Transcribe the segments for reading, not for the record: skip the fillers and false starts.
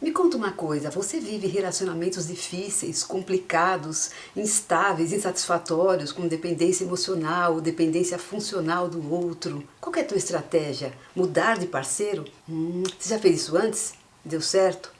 Me conta uma coisa, você vive relacionamentos difíceis, complicados, instáveis, insatisfatórios, com dependência emocional, dependência funcional do outro? Qual que é a tua estratégia? Mudar de parceiro? Você já fez isso antes? Deu certo?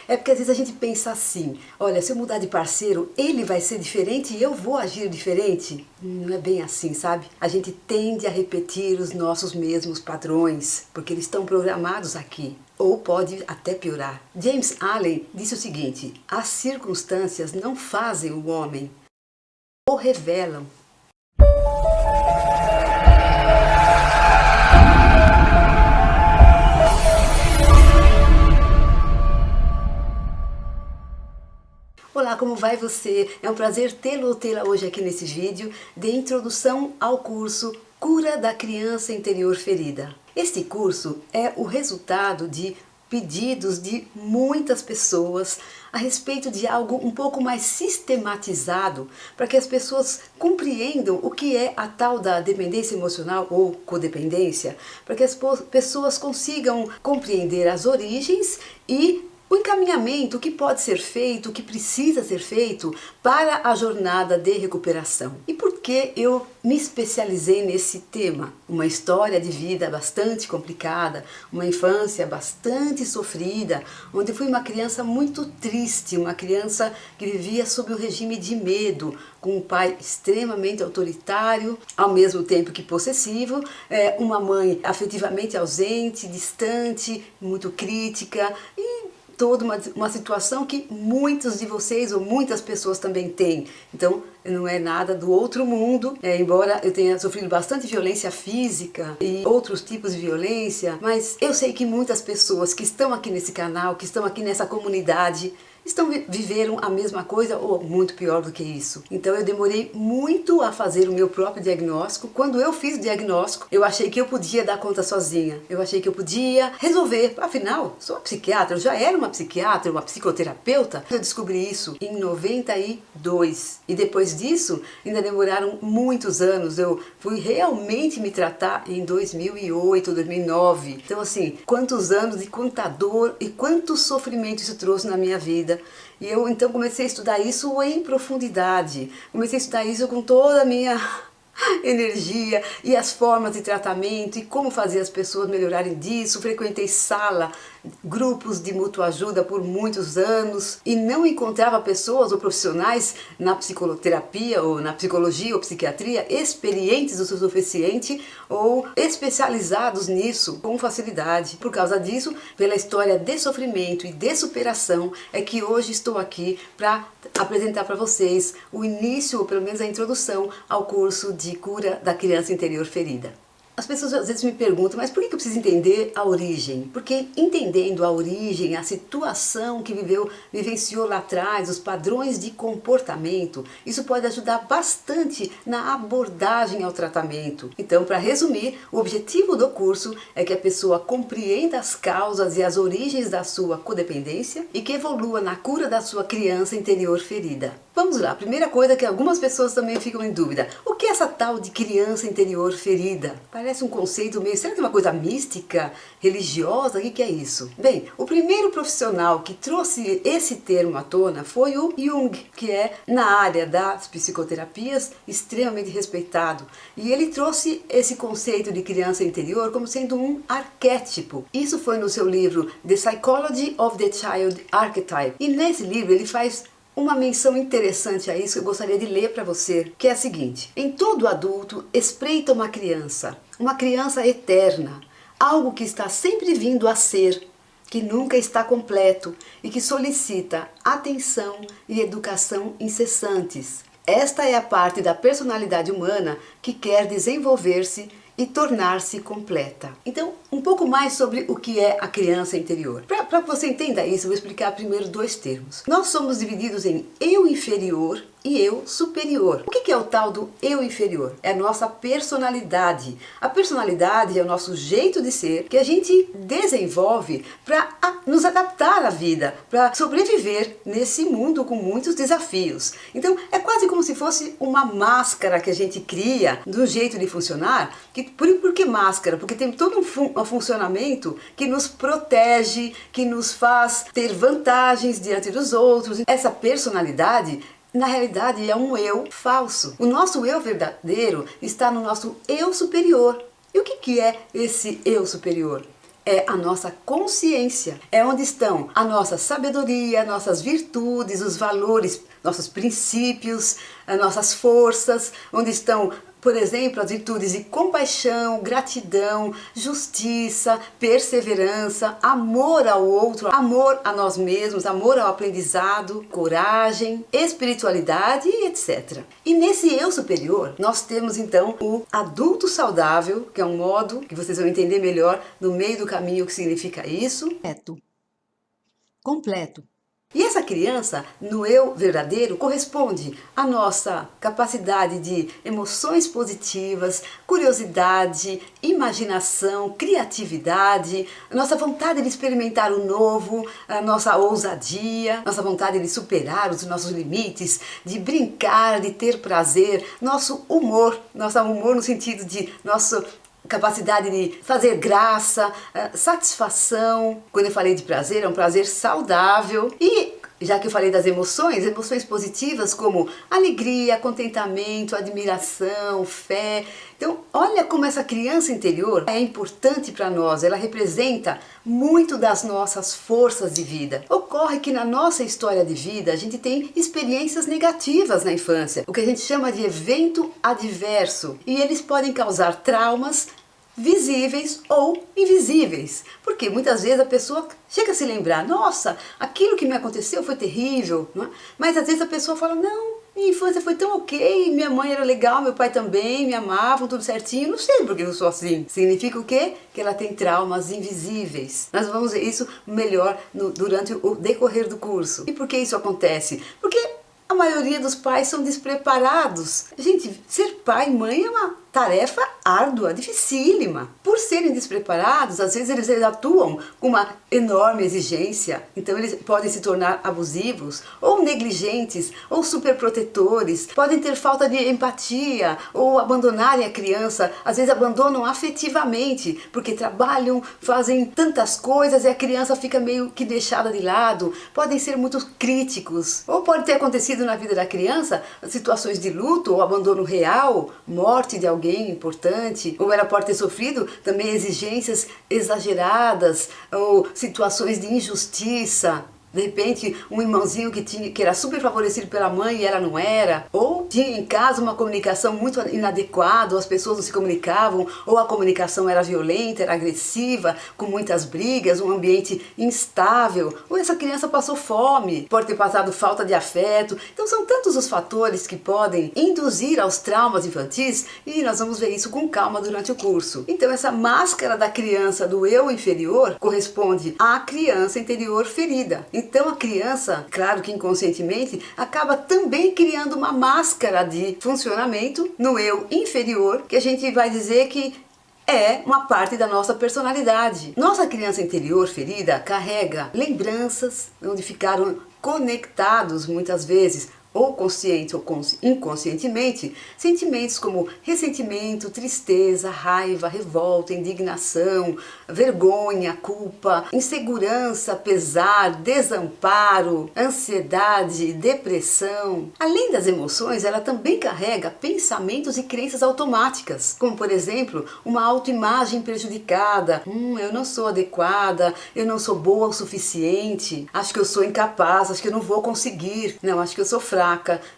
É porque às vezes a gente pensa assim, olha, se eu mudar de parceiro, ele vai ser diferente e eu vou agir diferente. Não é bem assim, sabe? A gente tende a repetir os nossos mesmos padrões, porque eles estão programados aqui. Ou pode até piorar. James Allen disse o seguinte: as circunstâncias não fazem o homem, o revelam. Olá, como vai você? É um prazer tê-lo ou tê-la hoje aqui nesse vídeo de introdução ao curso Cura da Criança Interior Ferida. Este curso é o resultado de pedidos de muitas pessoas a respeito de algo um pouco mais sistematizado para que as pessoas compreendam o que é a tal da dependência emocional ou codependência, para que as pessoas consigam compreender as origens e o encaminhamento, o que pode ser feito, o que precisa ser feito para a jornada de recuperação. E por que eu me especializei nesse tema? Uma história de vida bastante complicada, uma infância bastante sofrida, onde fui uma criança muito triste, uma criança que vivia sob o regime de medo, com um pai extremamente autoritário, ao mesmo tempo que possessivo, uma mãe afetivamente ausente, distante, muito crítica e toda uma situação que muitos de vocês ou muitas pessoas também têm. Então, não é nada do outro mundo, embora eu tenha sofrido bastante violência física e outros tipos de violência, mas eu sei que muitas pessoas que estão aqui nesse canal, que estão aqui nessa comunidade, viveram a mesma coisa ou muito pior do que isso. Então eu demorei muito a fazer o meu próprio diagnóstico. Quando eu fiz o diagnóstico, eu achei que eu podia dar conta sozinha. Eu achei que eu podia resolver. Afinal, sou uma psiquiatra, eu já era uma psiquiatra, uma psicoterapeuta. Eu descobri isso em 92. E depois disso, ainda demoraram muitos anos. Eu fui realmente me tratar em 2008, 2009. Então assim, quantos anos e quanta dor e quanto sofrimento isso trouxe na minha vida. E eu então comecei a estudar isso em profundidade, comecei a estudar isso com toda a minha energia e as formas de tratamento e como fazer as pessoas melhorarem disso. Frequentei sala, grupos de mútua ajuda por muitos anos e não encontrava pessoas ou profissionais na psicoterapia ou na psicologia ou psiquiatria experientes o suficiente ou especializados nisso com facilidade. Por causa disso, pela história de sofrimento e de superação, é que hoje estou aqui para apresentar para vocês o início, ou pelo menos a introdução ao curso de Cura da Criança Interior Ferida. As pessoas às vezes me perguntam, mas por que eu preciso entender a origem? Porque entendendo a origem, a situação que vivenciou lá atrás, os padrões de comportamento, isso pode ajudar bastante na abordagem ao tratamento. Então, para resumir, o objetivo do curso é que a pessoa compreenda as causas e as origens da sua codependência e que evolua na cura da sua criança interior ferida. Vamos lá, primeira coisa que algumas pessoas também ficam em dúvida. O que é essa tal de criança interior ferida? Parece um conceito meio... Será que é uma coisa mística, religiosa? O que é isso? Bem, o primeiro profissional que trouxe esse termo à tona foi o Jung, que é, na área das psicoterapias, extremamente respeitado. E ele trouxe esse conceito de criança interior como sendo um arquétipo. Isso foi no seu livro The Psychology of the Child Archetype. E nesse livro ele faz uma menção interessante a isso que eu gostaria de ler para você, que é a seguinte: em todo adulto espreita uma criança eterna, algo que está sempre vindo a ser, que nunca está completo e que solicita atenção e educação incessantes. Esta é a parte da personalidade humana que quer desenvolver-se e tornar-se completa. Então, um pouco mais sobre o que é a criança interior. Para que você entenda isso, eu vou explicar primeiro dois termos. Nós somos divididos em eu inferior, e eu superior. O que é o tal do eu inferior? É a nossa personalidade. A personalidade é o nosso jeito de ser que a gente desenvolve para nos adaptar à vida, para sobreviver nesse mundo com muitos desafios. Então é quase como se fosse uma máscara que a gente cria do jeito de funcionar. Por que máscara? Porque tem todo um funcionamento que nos protege, que nos faz ter vantagens diante dos outros. Essa personalidade, na realidade, é um eu falso. O nosso eu verdadeiro está no nosso eu superior. E o que é esse eu superior? É a nossa consciência, é onde estão a nossa sabedoria, nossas virtudes, os valores, nossos princípios, as nossas forças, onde estão, por exemplo, as virtudes de compaixão, gratidão, justiça, perseverança, amor ao outro, amor a nós mesmos, amor ao aprendizado, coragem, espiritualidade e etc. E nesse eu superior, nós temos então o adulto saudável, que é um modo que vocês vão entender melhor no meio do caminho o que significa isso. Completo. E essa criança, no eu verdadeiro, corresponde à nossa capacidade de emoções positivas, curiosidade, imaginação, criatividade, a nossa vontade de experimentar o novo, a nossa ousadia, nossa vontade de superar os nossos limites, de brincar, de ter prazer, nosso humor no sentido de nosso capacidade de fazer graça, satisfação. Quando eu falei de prazer, é um prazer saudável. E já que eu falei das emoções positivas como alegria, contentamento, admiração, fé. Então, olha como essa criança interior é importante para nós, ela representa muito das nossas forças de vida. Ocorre que na nossa história de vida a gente tem experiências negativas na infância, o que a gente chama de evento adverso, e eles podem causar traumas visíveis ou invisíveis, porque muitas vezes a pessoa chega a se lembrar, nossa, aquilo que me aconteceu foi terrível, não é? Mas às vezes a pessoa fala, não, minha infância foi tão ok, minha mãe era legal, meu pai também, me amavam, tudo certinho, não sei por que eu sou assim. Significa o quê? Que ela tem traumas invisíveis. Nós vamos ver isso melhor durante o decorrer do curso. E por que isso acontece? Porque a maioria dos pais são despreparados. Gente, ser pai e mãe é uma tarefa árdua, dificílima. Por serem despreparados, às vezes eles atuam com uma enorme exigência, então eles podem se tornar abusivos, ou negligentes, ou superprotetores, podem ter falta de empatia, ou abandonarem a criança, às vezes abandonam afetivamente, porque trabalham, fazem tantas coisas e a criança fica meio que deixada de lado, podem ser muito críticos, ou pode ter acontecido na vida da criança situações de luto ou abandono real, morte de alguém importante, ou ela pode ter sofrido também exigências exageradas ou situações de injustiça. De repente, um irmãozinho que era super favorecido pela mãe e ela não era, ou tinha em casa uma comunicação muito inadequada, ou as pessoas não se comunicavam, ou a comunicação era violenta, era agressiva, com muitas brigas, um ambiente instável, ou essa criança passou fome, pode ter passado falta de afeto. Então são tantos os fatores que podem induzir aos traumas infantis e nós vamos ver isso com calma durante o curso. Então essa máscara da criança do eu inferior corresponde à criança interior ferida. Então a criança, claro que inconscientemente, acaba também criando uma máscara de funcionamento no eu inferior, que a gente vai dizer que é uma parte da nossa personalidade. Nossa criança interior ferida carrega lembranças onde ficaram conectados muitas vezes, ou consciente ou inconscientemente, sentimentos como ressentimento, tristeza, raiva, revolta, indignação, vergonha, culpa, insegurança, pesar, desamparo, ansiedade, depressão. Além das emoções, ela também carrega pensamentos e crenças automáticas, como por exemplo, uma autoimagem prejudicada. Eu não sou adequada, eu não sou boa o suficiente, acho que eu sou incapaz, acho que eu não vou conseguir, não, acho que eu sou fraca,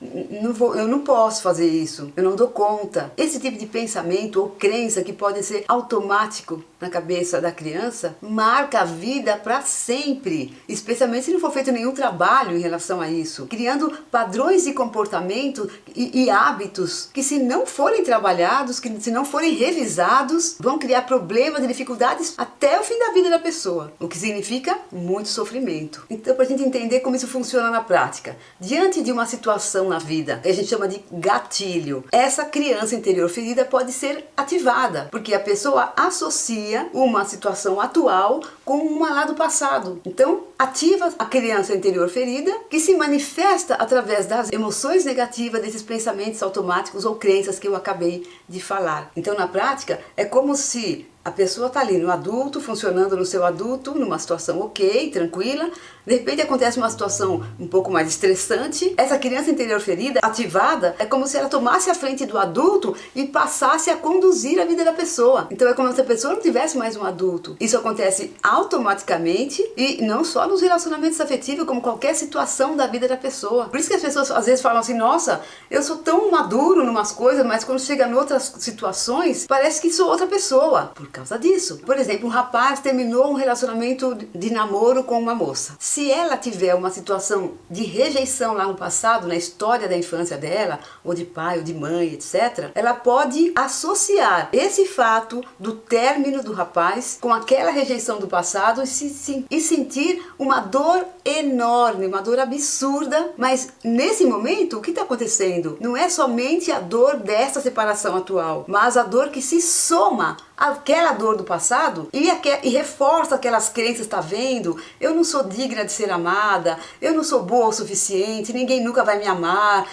eu não posso fazer isso, eu não dou conta. Esse tipo de pensamento ou crença que pode ser automático na cabeça da criança marca a vida para sempre, especialmente se não for feito nenhum trabalho em relação a isso, criando padrões de comportamento e hábitos que, se não forem trabalhados, que se não forem revisados, vão criar problemas e dificuldades até o fim da vida da pessoa, o que significa muito sofrimento. Então, para a gente entender como isso funciona na prática, diante de uma situação na vida, a gente chama de gatilho. Essa criança interior ferida pode ser ativada, porque a pessoa associa uma situação atual com uma lá do passado. Então, ativa a criança interior ferida, que se manifesta através das emoções negativas, desses pensamentos automáticos ou crenças que eu acabei de falar. Então, na prática, é como se a pessoa está ali no adulto, funcionando no seu adulto, numa situação ok, tranquila. De repente acontece uma situação um pouco mais estressante. Essa criança interior ferida, ativada, é como se ela tomasse a frente do adulto e passasse a conduzir a vida da pessoa. Então é como se a pessoa não tivesse mais um adulto. Isso acontece automaticamente e não só nos relacionamentos afetivos, como qualquer situação da vida da pessoa. Por isso que as pessoas às vezes falam assim, nossa, eu sou tão maduro em umas coisas, mas quando chega em outras situações, parece que sou outra pessoa. Por causa disso. Por exemplo, um rapaz terminou um relacionamento de namoro com uma moça. Se ela tiver uma situação de rejeição lá no passado, na história da infância dela, ou de pai, ou de mãe, etc., ela pode associar esse fato do término do rapaz com aquela rejeição do passado e sentir uma dor enorme, uma dor absurda. Mas nesse momento, o que está acontecendo? Não é somente a dor dessa separação atual, mas a dor que se soma àquela dor do passado e reforça aquelas crenças, tá vendo? Eu não sou digna de ser amada, eu não sou boa o suficiente, ninguém nunca vai me amar.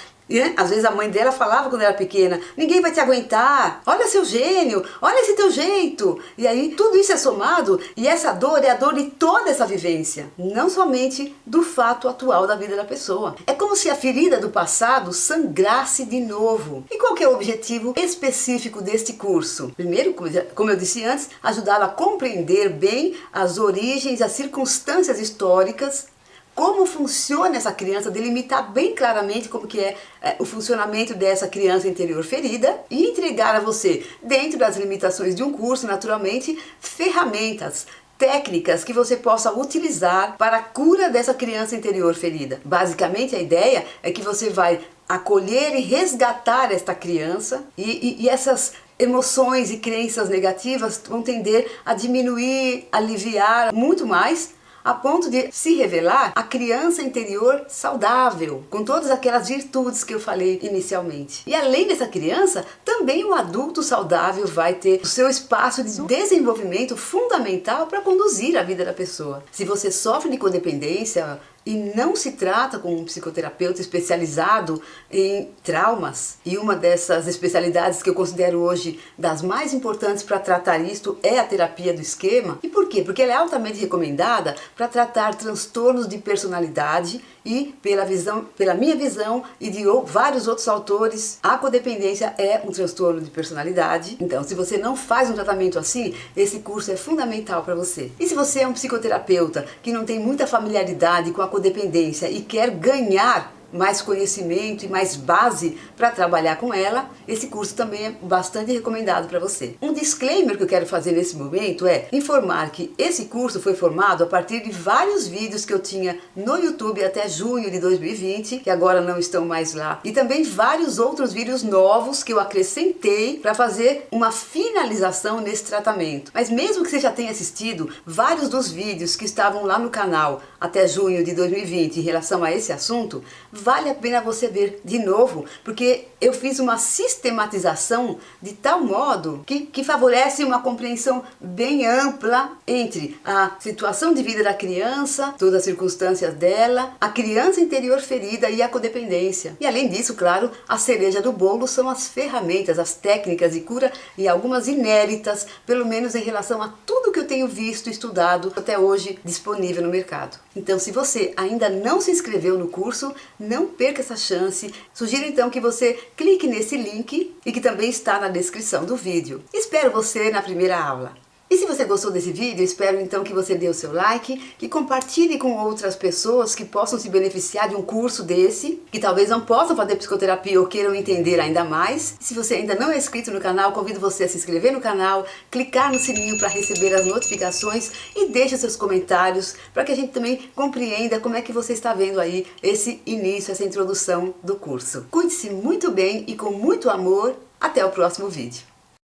Às vezes a mãe dela falava quando era pequena, ninguém vai te aguentar, olha seu gênio, olha esse teu jeito. E aí tudo isso é somado e essa dor é a dor de toda essa vivência, não somente do fato atual da vida da pessoa. É como se a ferida do passado sangrasse de novo. E qual que é o objetivo específico deste curso? Primeiro, como eu disse antes, ajudá-la a compreender bem as origens, as circunstâncias históricas, como funciona essa criança, delimitar bem claramente como que é o funcionamento dessa criança interior ferida e entregar a você, dentro das limitações de um curso, naturalmente, ferramentas, técnicas que você possa utilizar para a cura dessa criança interior ferida. Basicamente, a ideia é que você vai acolher e resgatar esta criança e essas emoções e crenças negativas vão tender a diminuir, aliviar muito mais, a ponto de se revelar a criança interior saudável, com todas aquelas virtudes que eu falei inicialmente. E além dessa criança, também o adulto saudável vai ter o seu espaço de desenvolvimento fundamental para conduzir a vida da pessoa. Se você sofre de codependência e não se trata com um psicoterapeuta especializado em traumas, e uma dessas especialidades que eu considero hoje das mais importantes para tratar isto é a terapia do esquema. E por quê? Porque ela é altamente recomendada para tratar transtornos de personalidade e, pela minha visão e de vários outros autores, a codependência é um transtorno de personalidade. Então, se você não faz um tratamento assim, esse curso é fundamental para você. E se você é um psicoterapeuta que não tem muita familiaridade com a codependência e quer ganhar mais conhecimento e mais base para trabalhar com ela, esse curso também é bastante recomendado para você. Um disclaimer que eu quero fazer nesse momento é informar que esse curso foi formado a partir de vários vídeos que eu tinha no YouTube até junho de 2020, que agora não estão mais lá, e também vários outros vídeos novos que eu acrescentei para fazer uma finalização nesse tratamento. Mas mesmo que você já tenha assistido vários dos vídeos que estavam lá no canal até junho de 2020 em relação a esse assunto, vale a pena você ver de novo, porque eu fiz uma sistematização de tal modo que favorece uma compreensão bem ampla entre a situação de vida da criança, todas as circunstâncias dela, a criança interior ferida e a codependência. E além disso, claro, a cereja do bolo são as ferramentas, as técnicas de cura e algumas inéditas, pelo menos em relação a tudo que eu tenho visto e estudado até hoje disponível no mercado. Então, se você ainda não se inscreveu no curso, não perca essa chance. Sugiro então que você clique nesse link e que também está na descrição do vídeo. Espero você na primeira aula. E se você gostou desse vídeo, espero então que você dê o seu like, que compartilhe com outras pessoas que possam se beneficiar de um curso desse, que talvez não possam fazer psicoterapia ou queiram entender ainda mais. E se você ainda não é inscrito no canal, convido você a se inscrever no canal, clicar no sininho para receber as notificações e deixe seus comentários para que a gente também compreenda como é que você está vendo aí esse início, essa introdução do curso. Cuide-se muito bem e com muito amor. Até o próximo vídeo.